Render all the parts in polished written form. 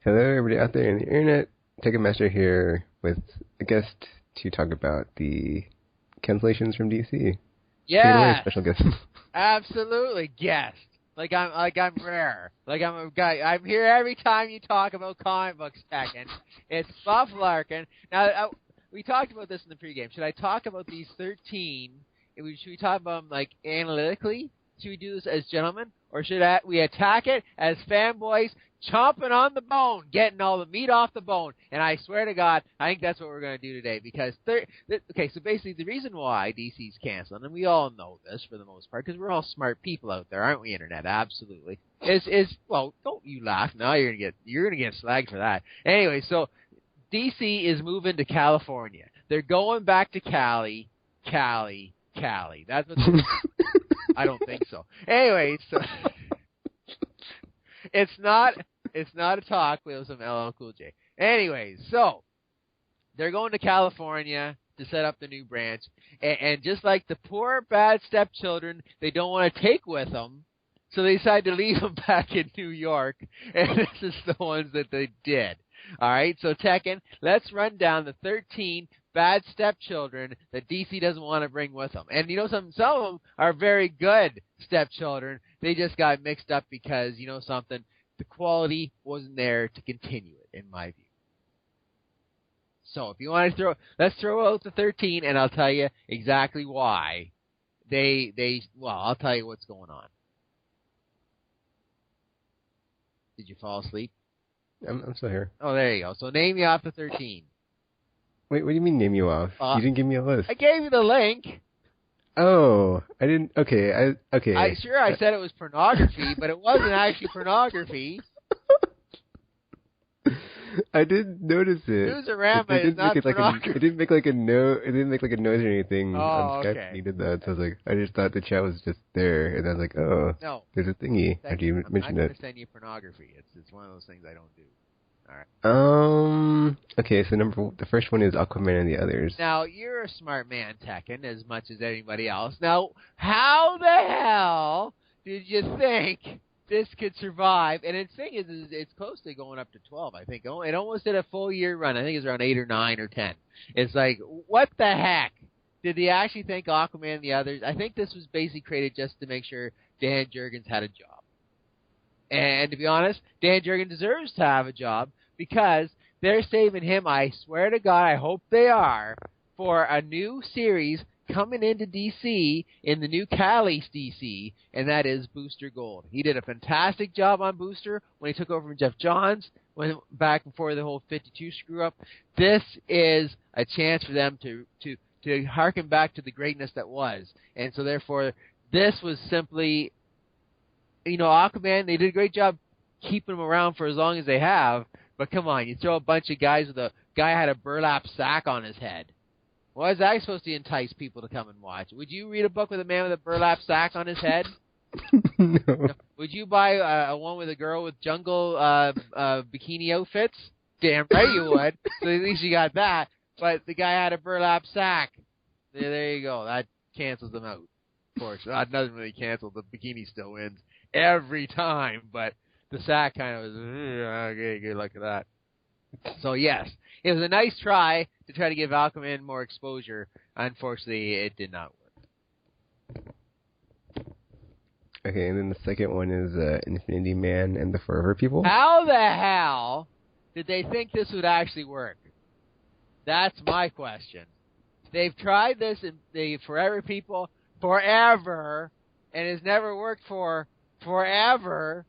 Hello, everybody out there in the internet. Ticketmaster here with a guest to talk about the cancellations from DC. Take it away, Yes, special guest. absolutely. Guest. Like I'm rare. Like I'm a guy. I'm here every time you talk about comic books, Tekken. It's Buff Larkin. Now we talked about this in the pregame. Should I talk about these 13? Should we talk about them like analytically? Should we do this as gentlemen, or should we attack it as fanboys, chomping on the bone, getting all the meat off the bone? And I swear to God, I think that's what we're going to do today. Because okay, so basically the reason why DC's canceling, and we all know this for the most part, because we're all smart people out there, aren't we? Internet, absolutely. Well, don't you laugh? No, you're gonna get slagged for that. Anyway, so DC is moving to California. They're going back to Cali. That's what they're I don't think so. Anyway, so it's not a talk with some LL Cool J. Anyway, so they're going to California to set up the new branch, and just like the poor bad stepchildren, they don't want to take with them, so they decide to leave them back in New York, and this is the ones that they did. All right, so Tekken, let's run down the 13 bad stepchildren that DC doesn't want to bring with them. And you know, some of them are very good stepchildren. They just got mixed up because, you know something, the quality wasn't there to continue it, in my view. So if you want to let's throw out the 13, and I'll tell you exactly why well, I'll tell you what's going on. Did you fall asleep? I'm still here. Oh, there you go. So name me off the 13. Wait, what do you mean name you off? You didn't give me a list. I gave you the link. Oh, I didn't. Okay, okay. I said it was pornography, but it wasn't actually pornography. I did notice it. Newsarama is not pornography. It didn't make like a noise. It didn't make like a noise or anything on Skype okay. when you did that. So I was like, I just thought the chat was just there, and I was like, oh, no, there's a thingy after you mentioned it. I'm not going to send you pornography. It's one of those things I don't do. All right. Okay, so the first one is Aquaman and the Others. Now, you're a smart man, Tekken, as much as anybody else. Now, how the hell did you think this could survive? And the thing is it's close to going up to 12, I think. It almost did a full year run. I think it's around 8 or 9 or 10. It's like, what the heck? Did they actually think Aquaman and the Others? I think this was basically created just to make sure Dan Jurgens had a job. And to be honest, Dan Jurgens deserves to have a job because they're saving him, I swear to God, I hope they are, for a new series coming into DC in the new Cali's DC, and that is Booster Gold. He did a fantastic job on Booster when he took over from Jeff Johns, back before the whole 52 screw-up. This is a chance for them to harken back to the greatness that was. And so therefore, this was simply... You know, Aquaman, they did a great job keeping him around for as long as they have, but come on, you throw a bunch of guys with a guy had a burlap sack on his head. Why is that supposed to entice people to come and watch? Would you read a book with a man with a burlap sack on his head? No. Would you buy a one with a girl with jungle bikini outfits? Damn right you would. So at least you got that. But the guy had a burlap sack. There you go. That cancels them out. Of course, that doesn't really cancel. The bikini still wins every time, but the sack kind of was, okay, good luck with that. So yes, it was a nice try to try to give Aquaman more exposure. Unfortunately, it did not work. Okay, and then the second one is Infinity Man and the Forever People. How the hell did they think this would actually work? That's my question. They've tried this in the Forever People forever, and it's never worked for forever.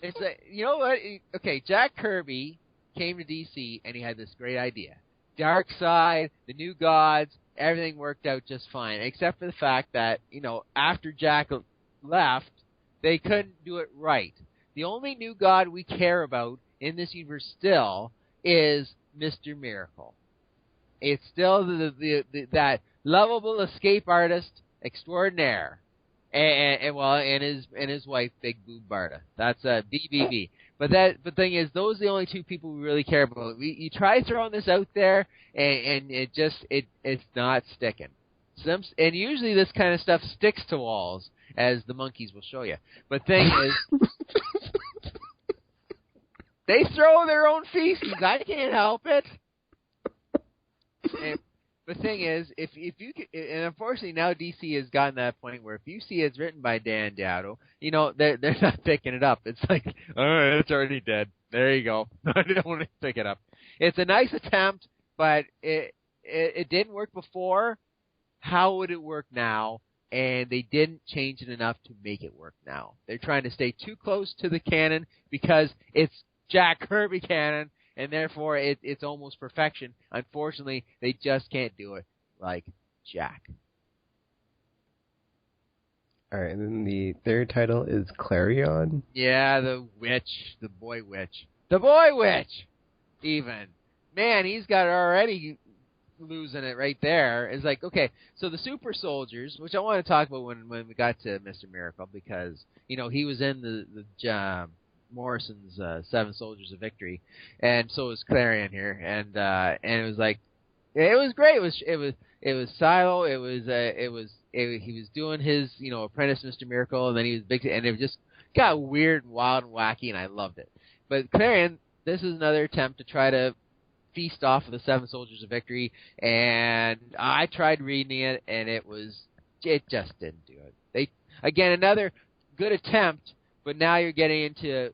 It's you know what? Okay, Jack Kirby came to DC and he had this great idea. Darkseid, the New Gods, everything worked out just fine, except for the fact that, you know, after Jack left, they couldn't do it right. The only New God we care about in this universe still is Mr. Miracle. It's still that lovable escape artist extraordinaire. And his wife, Big Boob Barda. That's BBB. But the thing is, those are the only two people we really care about. You try throwing this out there, and it's not sticking. And usually this kind of stuff sticks to walls, as the monkeys will show you. But thing is, They throw their own feces. I can't help it. And the thing is, if you can, and unfortunately now DC has gotten to that point where if you see it's written by Dan Dowd, they're not picking it up. It's like, all right, it's already dead. There you go. I don't want to pick it up. It's a nice attempt, but it didn't work before. How would it work now? And they didn't change it enough to make it work now. They're trying to stay too close to the canon because it's Jack Kirby canon, and therefore it's almost perfection. Unfortunately, they just can't do it like Jack. All right, and then the third title is Clarion. Yeah, the boy witch. Even man, he's got already losing it right there. It's like, okay, so the super soldiers, which I want to talk about when we got to Mr. Miracle, because he was in the Morrison's Seven Soldiers of Victory, and so was Clarion here, and it was like, it was great. It was Silo. He was doing his apprentice Mr. Miracle, and then he was big, and it just got weird and wild and wacky, and I loved it. But Clarion, this is another attempt to try to feast off of the Seven Soldiers of Victory, and I tried reading it, and it just didn't do it. Again, another good attempt, but now you're getting into,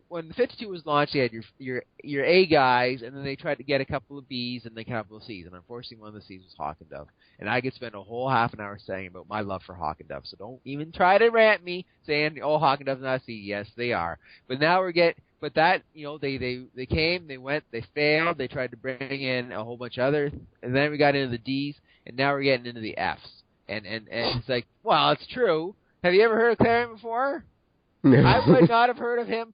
when the 52 was launched, you had your A guys, and then they tried to get a couple of Bs and a couple of Cs, and unfortunately one of the Cs was Hawk and Dove, and I could spend a whole half an hour saying about my love for Hawk and Dove, so don't even try to rant me saying, oh, Hawk and Dove's not a C. Yes, they are. But now but that, they came, they went, they failed, they tried to bring in a whole bunch of other, and then we got into the Ds, and now we're getting into the Fs. And it's like, well, it's true. Have you ever heard of Clarion before? No. I would not have heard of him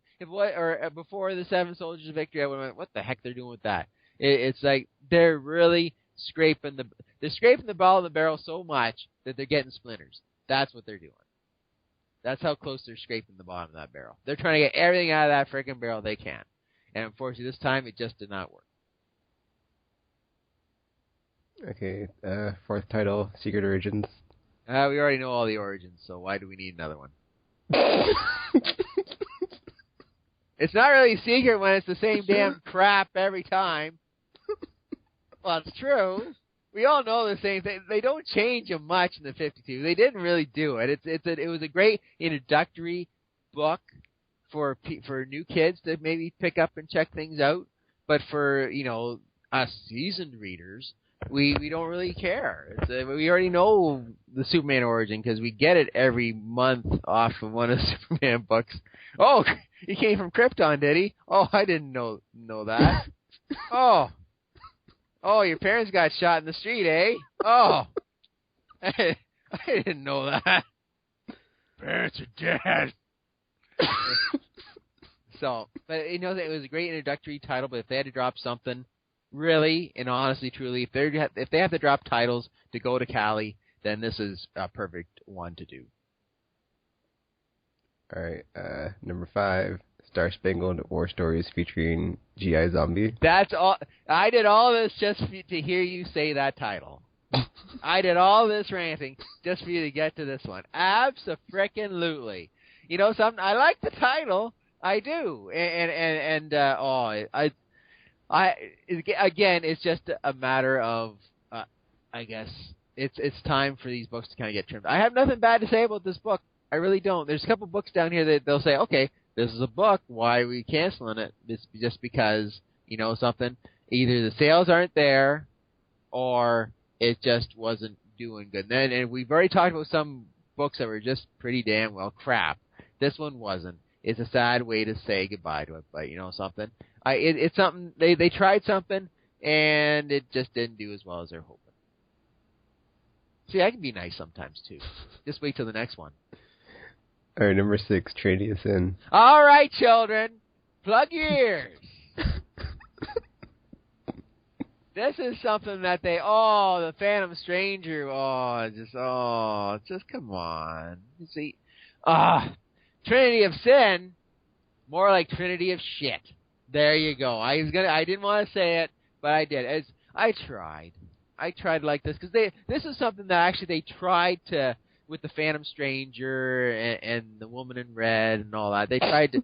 before the Seven Soldiers of Victory. I would have went, what the heck they're doing with that? It's like they're really scraping the ball in the barrel so much that they're getting splinters. That's what they're doing. That's how close they're scraping the bottom of that barrel. They're trying to get everything out of that freaking barrel they can. And unfortunately, this time, it just did not work. Okay, fourth title, Secret Origins. We already know all the origins, so why do we need another one? It's not really secret when it's the same damn crap every time. Well, it's true. We all know the same thing. They don't change them much in the 52. They didn't really do it. It was a great introductory book for new kids to maybe pick up and check things out. But for us seasoned readers, we don't really care. We already know the Superman origin because we get it every month off of one of the Superman books. Oh, he came from Krypton, did he? Oh, I didn't know that. Oh, your parents got shot in the street, eh? Oh, I didn't know that. Parents are dead. So, but it was a great introductory title. But if they had to drop something, really and honestly, truly, if they have to drop titles to go to Cali, then this is a perfect one to do. All right, number 5, Star Spangled War Stories featuring G.I. Zombie. That's all. I did all this just to hear you say that title. I did all this ranting just for you to get to this one. Abso-frickin-lutely. Something. I like the title. I do. Again, it's just a matter of, I guess it's time for these books to kind of get trimmed. I have nothing bad to say about this book. I really don't. There's a couple books down here that they'll say, okay, this is a book. Why are we canceling it? It's just because, something. Either the sales aren't there, or it just wasn't doing good. And we've already talked about some books that were just pretty damn well crap. This one wasn't. It's a sad way to say goodbye to it, but something. It's something. They tried something, and it just didn't do as well as they're hoping. See, I can be nice sometimes too. Just wait till the next one. All right, number 6, Trinity of Sin. All right, children, plug your ears. This is something that the Phantom Stranger, just come on. You see, Trinity of Sin, more like Trinity of Shit. There you go. I didn't want to say it, but I did. I tried like this because this is something that actually they tried to. With the Phantom Stranger and the Woman in Red and all that. They tried to...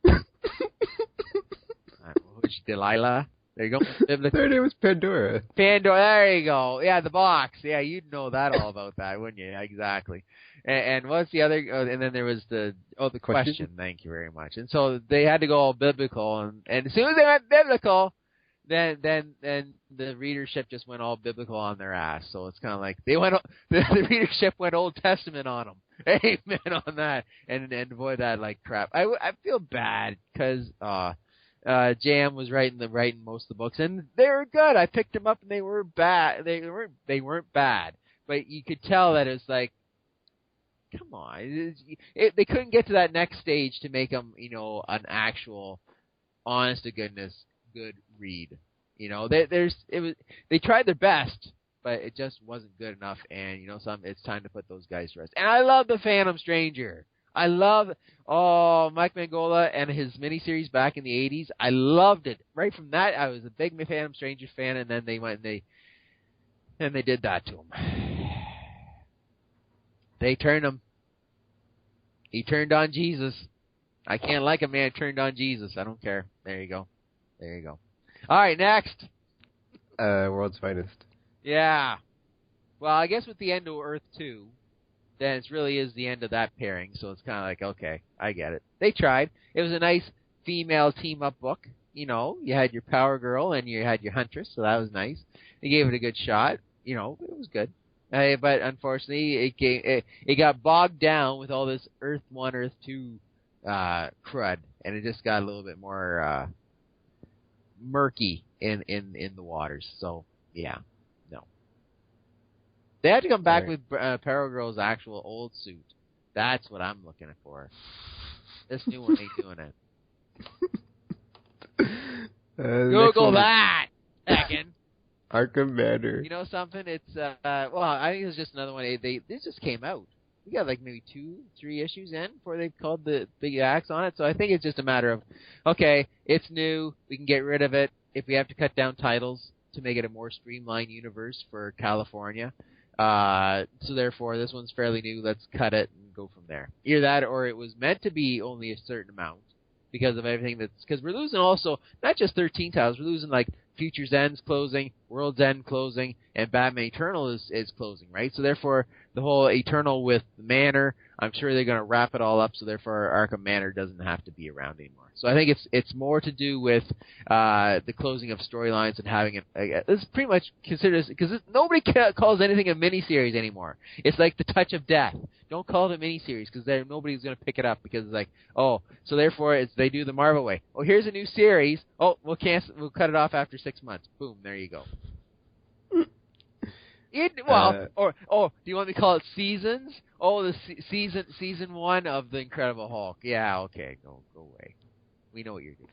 Which Delilah? There you go. Their name was Pandora. Pandora. There you go. Yeah, the box. Yeah, you'd know that all about that, wouldn't you? Exactly. And what's the other? And then there was the question. Thank you very much. And so they had to go all biblical, and as soon as they went biblical, then the readership just went all biblical on their ass. So it's kind of like the readership went Old Testament on them. Amen on that. And avoid that like crap. I feel bad because Jam was writing most of the books, and they were good. I picked them up, and they were bad. They weren't bad, but you could tell that it's like, come on, they couldn't get to that next stage to make them, an actual, honest to goodness, good read. They tried their best, but it just wasn't good enough. And it's time to put those guys to rest. And I love the Phantom Stranger. I love Mike Mignola and his miniseries back in the 80s. I loved it. Right from that, I was a big Phantom Stranger fan, and then they went and they did that to him. They turned him. He turned on Jesus. I can't like a man turned on Jesus. I don't care. There you go. All right, next. World's Finest. Yeah. Well, I guess with the end of Earth 2, then it really is the end of that pairing, so it's kind of like, okay, I get it. They tried. It was a nice female team-up book. You had your Power Girl and you had your Huntress, so that was nice. They gave it a good shot. It was good. But unfortunately, it got bogged down with all this Earth 1, Earth 2 crud, and it just got a little bit more murky in the waters. So, yeah. They had to come back with Power Girl's actual old suit. That's what I'm looking for. This new one ain't doing it. Google that, Tekken. Arkham Manor. You know something? It's I think it's just another one. This just came out. We got like maybe 2-3 issues in before they called the big axe on it. So I think it's just a matter of, okay, it's new. We can get rid of it if we have to cut down titles to make it a more streamlined universe for California. So therefore, this one's fairly new. Let's cut it and go from there. Either that, or it was meant to be only a certain amount because of everything because we're losing also not just 13 titles. We're losing like Future's End's closing, World's End closing, and Batman Eternal is closing, right? So therefore, the whole Eternal with Manor, I'm sure they're going to wrap it all up. So therefore, Arkham Manor doesn't have to be around anymore. So I think it's more to do with the closing of storylines and having it. This is pretty much considered because nobody calls anything a miniseries anymore. It's like the Touch of Death. Don't call it a miniseries because nobody's going to pick it up because it's like, oh, so therefore they do the Marvel way. Oh, here's a new series. Oh, we'll cut it off after 6 months. Boom, there you go. Do you want me to call it seasons? Oh, the season 1 of the Incredible Hulk. Yeah, okay, go away. We know what you're doing.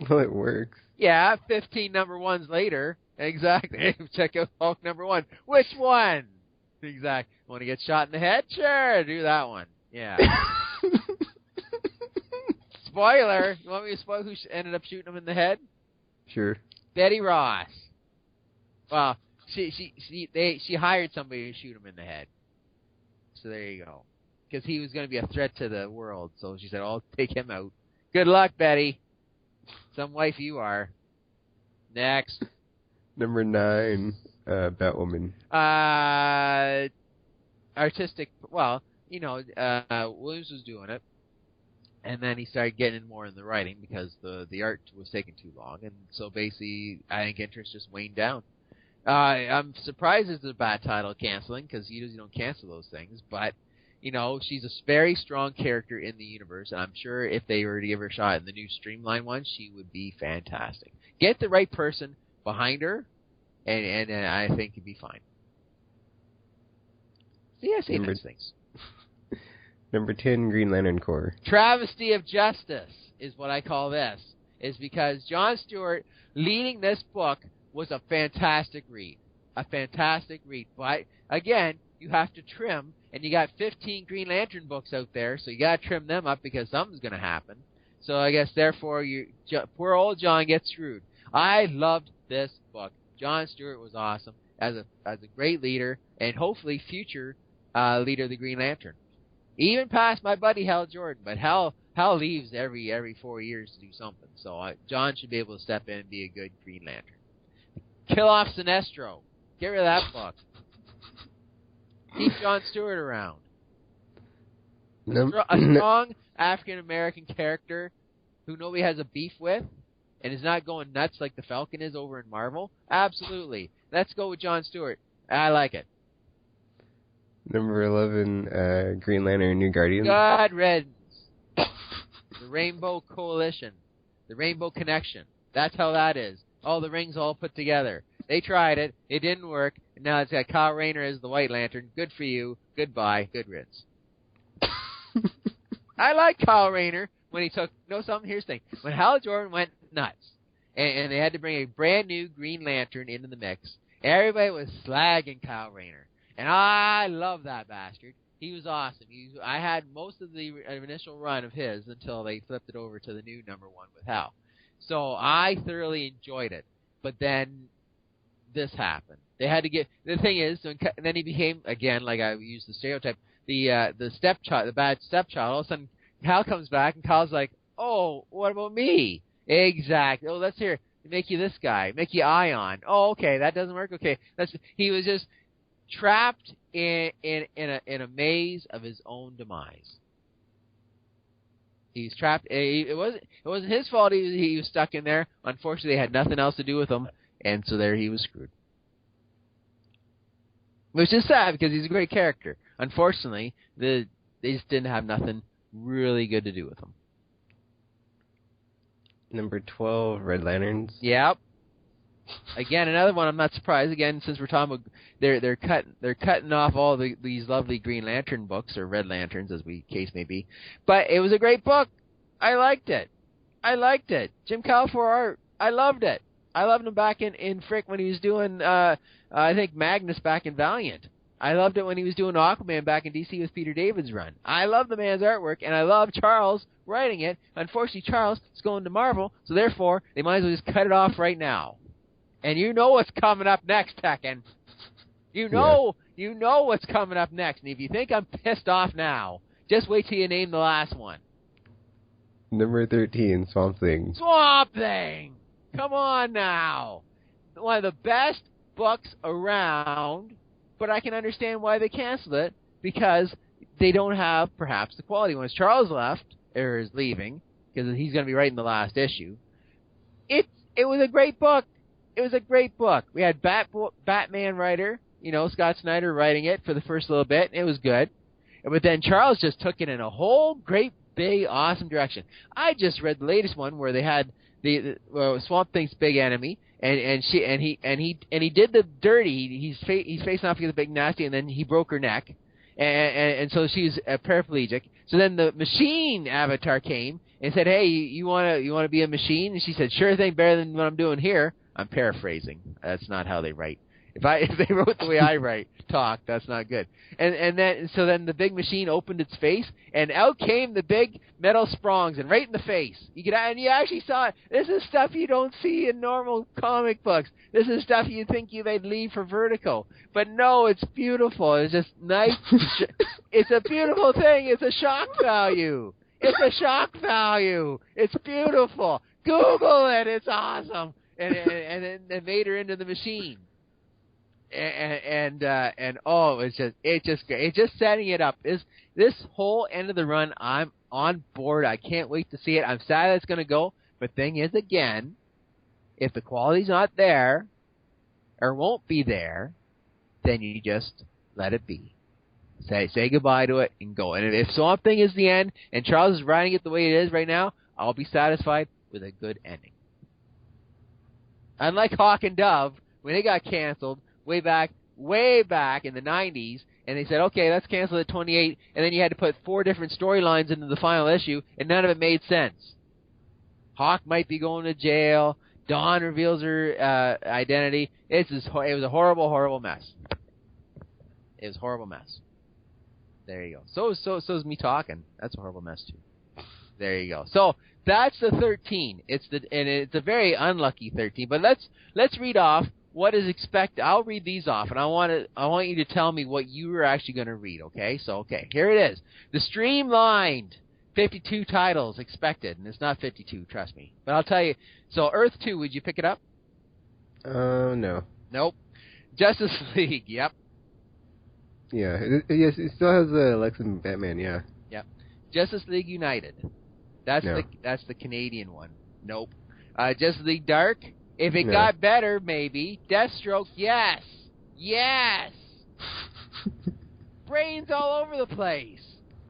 Well, it works. Yeah, 15 number 1s later. Exactly. Check out Hulk number 1. Which one? Exactly. Want to get shot in the head? Sure, do that one. Yeah. Spoiler. You want me to spoil who ended up shooting him in the head? Sure. Betty Ross. Well, she hired somebody to shoot him in the head. So there you go. Because he was going to be a threat to the world. So she said, I'll take him out. Good luck, Betty. Some wife you are. Next. Number 9, Batwoman. Artistic. Well, Williams was doing it, and then he started getting more in the writing because the art was taking too long, and so basically, I think interest just waned down. I'm surprised it's a bad title canceling because you don't cancel those things, but. She's a very strong character in the universe, and I'm sure if they were to give her a shot in the new Streamline one, she would be fantastic. Get the right person behind her, and I think you'd be fine. See, I say nice things. Number 10, Green Lantern Corps. Travesty of Justice is what I call this, is because Jon Stewart leading this book was a fantastic read. A fantastic read. But, again, you have to trim. And you got 15 Green Lantern books out there, so you got to trim them up because something's going to happen. So I guess, therefore, poor old John gets screwed. I loved this book. Jon Stewart was awesome as a great leader and hopefully future leader of the Green Lantern. Even past my buddy Hal Jordan. But Hal Hal leaves every 4 years to do something, so John should be able to step in and be a good Green Lantern. Kill off Sinestro. Get rid of that book. Keep John Stewart around. A strong African-American character who nobody has a beef with and is not going nuts like the Falcon is over in Marvel? Absolutely. Let's go with John Stewart. I like it. Number 11, Green Lantern, New Guardians. God riddance. The Rainbow Coalition. The Rainbow Connection. That's how that is. All the rings all put together. They tried it. It didn't work. And now it's got Kyle Rayner as the White Lantern. Good for you. Goodbye. Good riddance. I like Kyle Rayner when he took... No, something. Here's the thing. When Hal Jordan went nuts, and they had to bring a brand new Green Lantern into the mix, everybody was slagging Kyle Rayner. And I love that bastard. He was awesome. I had most of the initial run of his until they flipped it over to the new number 1 with Hal. So I thoroughly enjoyed it. But then this happened. They had to get... The thing is, and then he became, again, like I used the stereotype, the stepchild, the bad stepchild. All of a sudden, Hal comes back, and Kyle's like, oh, what about me? Exactly. Oh, let's hear. Make you this guy. Make you Ion. Oh, okay, that doesn't work. Okay, he was just trapped in a maze of his own demise. He's trapped. It wasn't his fault. He was stuck in there. Unfortunately, they had nothing else to do with him, and so there he was screwed. Which is sad because he's a great character. Unfortunately, they just didn't have nothing really good to do with him. Number 12, Red Lanterns. Yep. Again, another one. I'm not surprised. Again, since we're talking about they're cutting off all these lovely Green Lantern books, or Red Lanterns, as we case may be. But it was a great book. I liked it. Jim Calfor art. I loved it. I loved him back in Frick when he was doing I think Magnus back in Valiant. I loved it when he was doing Aquaman back in DC with Peter David's run. I love the man's artwork, and I love Charles writing it. Unfortunately, Charles is going to Marvel, so therefore they might as well just cut it off right now. And you know what's coming up next, Tekken. You know what's coming up next. And if you think I'm pissed off now, just wait till you name the last one. Number 13, Swamp Thing. Swamp Thing! Come on now. One of the best books around, but I can understand why they canceled it, because they don't have, perhaps, the quality ones. Charles left, or is leaving, because he's going to be writing the last issue. It was a great book. It was a great book. We had Batman writer, Scott Snyder writing it for the first little bit. It was good. But then Charles just took it in a whole great, big, awesome direction. I just read the latest one where they had the Swamp Thing's big enemy, and he did the dirty. He's facing off against the big nasty, and then he broke her neck, and so she's paraplegic. So then the machine avatar came and said, "Hey, you wanna be a machine?" And she said, "Sure thing, better than what I'm doing here." I'm paraphrasing. That's not how they write. If they wrote the way I talk, that's not good. And then the big machine opened its face, and out came the big metal sprongs, and right in the face. You actually saw it. This is stuff you don't see in normal comic books. This is stuff you think they'd leave for Vertigo. But no, it's beautiful. It's just nice. It's a beautiful thing. It's a shock value. It's beautiful. Google it. It's awesome. And then they made her into the machine. And it's just great. It's just setting it up. This whole end of the run, I'm on board. I can't wait to see it. I'm sad it's going to go. But thing is, again, if the quality's not there, or won't be there, then you just let it be. Say goodbye to it and go. And if Swamp Thing is the end, and Charles is writing it the way it is right now, I'll be satisfied with a good ending. Unlike Hawk and Dove, when they got canceled way back in the 90s, and they said, okay, let's cancel at 28, and then you had to put 4 different storylines into the final issue, and none of it made sense. Hawk might be going to jail. Dawn reveals her identity. It was a horrible, horrible mess. It was a horrible mess. There you go. So is me talking. That's a horrible mess, too. There you go. So that's the 13. It's a very unlucky 13. But let's read off what is expected. I'll read these off, and I want you to tell me what you are actually going to read. Okay? So here it is. The streamlined 52 titles expected, and it's not 52, trust me. But I'll tell you. So Earth 2, would you pick it up? No. Nope. Justice League, yep. Yeah, yes, it still has Lex and Batman, yeah. Yep. Justice League United. That's No. the Canadian one. Nope. Justice League Dark. If it got better, maybe. Deathstroke, yes. Yes. Brains all over the place.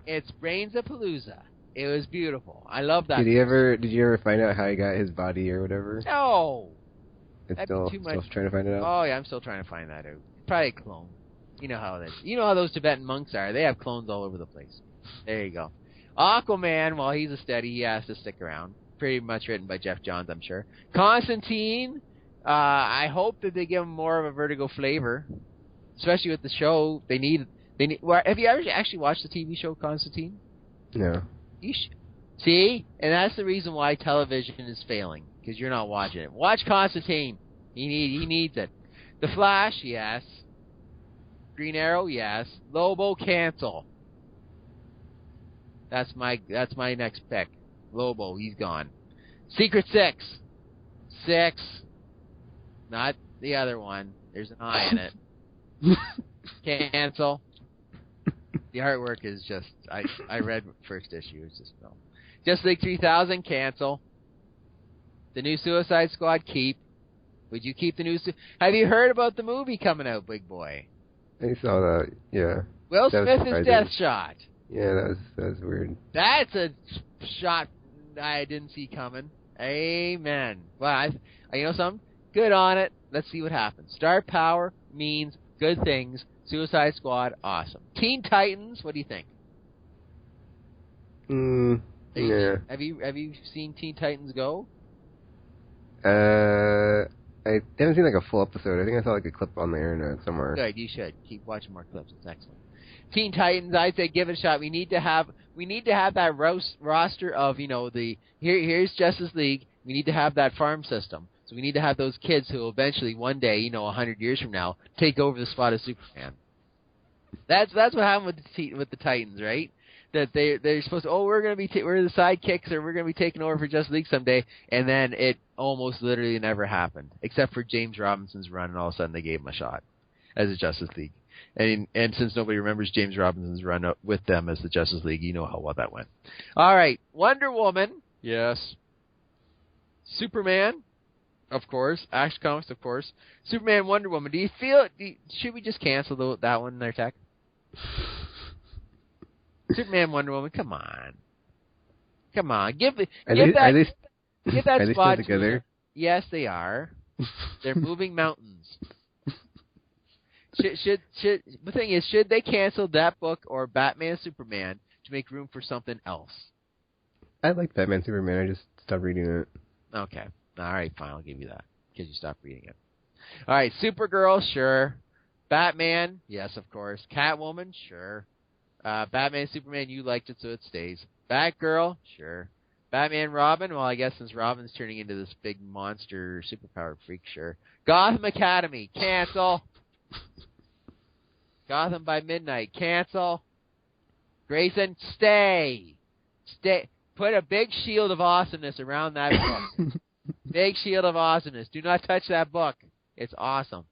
It's Brains-a-Palooza. It was beautiful. I love that. Did you ever find out how he got his body or whatever? No. It's still trying to find it out? Oh, yeah, I'm still trying to find that out. Probably a clone. You know how it is. You know how those Tibetan monks are. They have clones all over the place. There you go. Aquaman, well, he's a steady. He has to stick around. Pretty much written by Jeff Johns, I'm sure. Constantine, I hope that they give him more of a Vertigo flavor, especially with the show. They need. Well, have you ever actually watched the TV show Constantine? No. You see, and that's the reason why television is failing, because you're not watching it. Watch Constantine. He needs it. The Flash, yes. Green Arrow, yes. Lobo, cancel. That's my next pick. Lobo, he's gone. Secret Six. Not the other one. There's an I in it. Cancel. The artwork is just, I read first issue, it's just, no. Justice League 3000, cancel. The new Suicide Squad, keep. Would you keep the new, have you heard about the movie coming out, big boy? I saw that, yeah. Will Smith is Deathshot. Yeah, that was weird. That's a shot I didn't see coming. Amen. Well, you know something? Good on it. Let's see what happens. Star power means good things. Suicide Squad, awesome. Teen Titans, what do you think? Yeah. Have you seen Teen Titans Go? I haven't seen like a full episode. I think I saw like a clip on the internet somewhere. Good, you should keep watching more clips. It's excellent. Teen Titans, I'd say give it a shot. We need to have that roster of, you know, here's Justice League. We need to have that farm system. So we need to have those kids who will eventually one day, you know, 100 years from now, take over the spot of Superman. That's what happened with the Titans, right? That they're supposed to, we're the sidekicks, or we're going to be taking over for Justice League someday, and then it almost literally never happened, except for James Robinson's run, and all of a sudden they gave him a shot as a Justice League. And since nobody remembers James Robinson's run with them as the Justice League, you know how well that went. All right, Wonder Woman, yes. Superman, of course. Action Comics, of course. Superman, Wonder Woman. Should we just cancel that one there, Tech? Superman, Wonder Woman, come on. Give that spot together. Yes, they are. They're moving mountains. The thing is, should they cancel that book or Batman Superman to make room for something else? I like Batman Superman. I just stopped reading it. Okay. All right, fine. I'll give you that because you stopped reading it. All right, Supergirl, sure. Batman, yes, of course. Catwoman, sure. Batman, Superman, you liked it, so it stays. Batgirl, sure. Batman, Robin, well, I guess since Robin's turning into this big monster superpowered freak, sure. Gotham Academy, cancel. Gotham by Midnight, cancel. Grayson, stay. Put a big shield of awesomeness around that book. Big shield of awesomeness. Do not touch that book. It's awesome.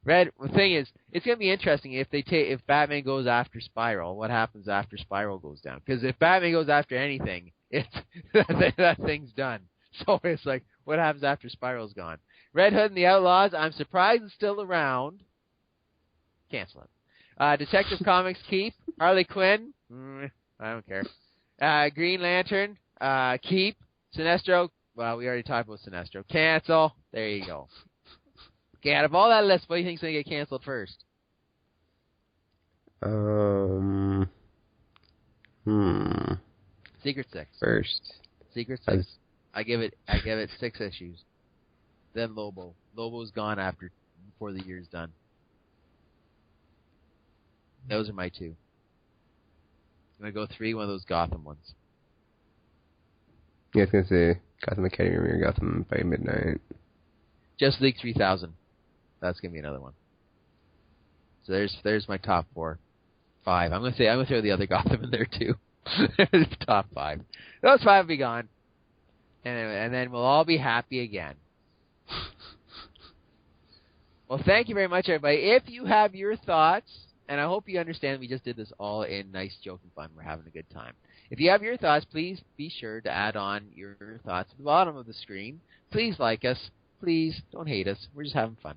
The thing is, it's going to be interesting if Batman goes after Spiral. What happens after Spiral goes down? Because if Batman goes after anything, that thing's done. So it's like, what happens after Spiral's gone? Red Hood and the Outlaws, I'm surprised it's still around. Cancel it. Detective Comics, keep. Harley Quinn, I don't care. Green Lantern, keep. Sinestro, well, we already talked about Sinestro. Cancel. There you go. Okay, out of all that list, what do you think's going to get canceled first? Secret Six. First. Secret Six. I give it 6 issues. Then Lobo. Lobo's gone before the year's done. Those are my 2. I'm going to go 3, one of those Gotham ones. Yeah, I was going to say Gotham Academy or Gotham by Midnight. Justice League 3000. That's going to be another one. So there's my top 4. 5. I'm going to throw the other Gotham in there too. Top 5. Those 5 will be gone. And then we'll all be happy again. Well, thank you very much, everybody. If you have your thoughts, and I hope you understand we just did this all in nice joke and fun. We're having a good time. If you have your thoughts, please be sure to add on your thoughts at the bottom of the screen. Please like us. Please don't hate us. We're just having fun.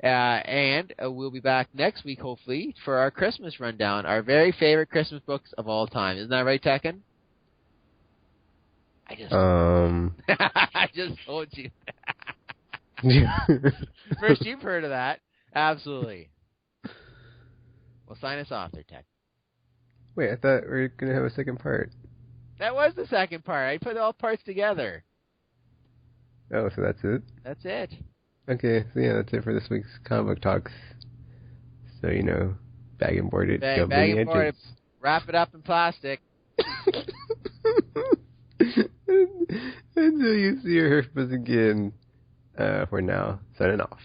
And we'll be back next week, hopefully, for our Christmas rundown, our very favorite Christmas books of all time. Isn't that right, Tekken? I just told you. First, you've heard of that. Absolutely. Well, sign us off there, Tech. Wait, I thought we were going to have a second part. That was the second part. I put all parts together. Oh, so that's it? That's it. Okay, so yeah, that's it for this week's comic book talks. So, bag and board it. Bag and board it. Wrap it up in plastic. Until you see or hear from us again, for now, signing off.